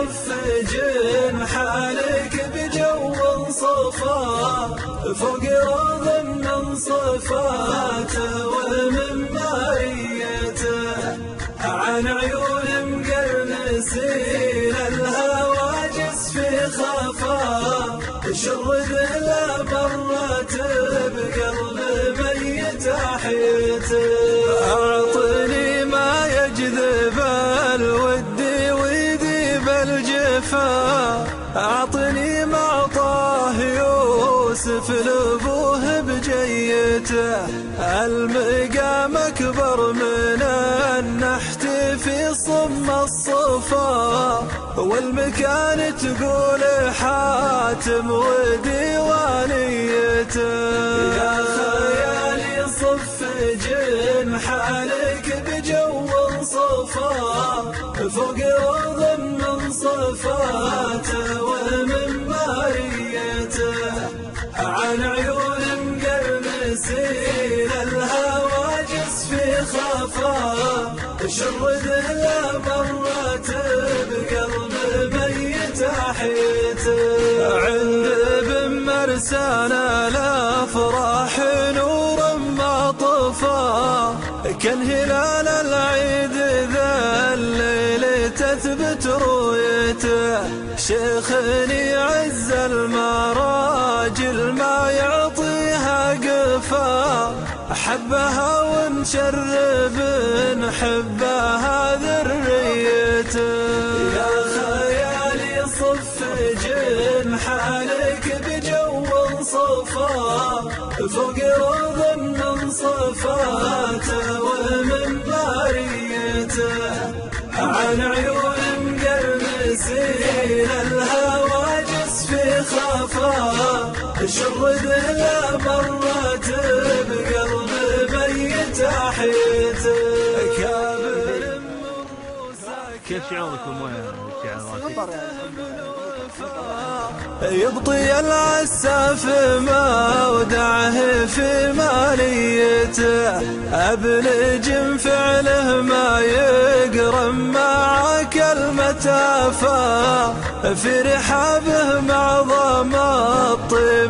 يصف جنحانك بجو صفا فوق روض من صفاته ومن ماريته عن عيون مقرنسين الهواجس في خفا شرد لا مرت بقلب ميت حيته أعطني ما يجذب الود ويذيب الجفا أعطني ما طاه يوسف لأبوه بجيته المقام أكبر من النحت في صم الصفا والمكان تقول حاتم وديوانيته يا خيالي صف جنحانك بجو صفا فوق روض من صفاته ومن ماريته عن عيون مقرنسين الهواجس في خفا شرد لا مرت بقلب ميت حيته عند ابن مرسان الافراح نور ما طفى كان هلال العيد ذا الليل تثبت رؤيته شيخني عز المراجل ما يعطيها قفا حبها ونشرب نحبها ذريته يا خيالي صف جنحانك بجو صفا فوق روض من صفاته ومن ماريته عن عيون مقرنسين الهواجس في خفا شرد لا مرت بقلب ميت حيته كابر كيف شعورك بالمويه يبطي العساف ما ودعه في ماليته أبلج فعله ما يقرم مع كلمة فا في رحابه معظم الطير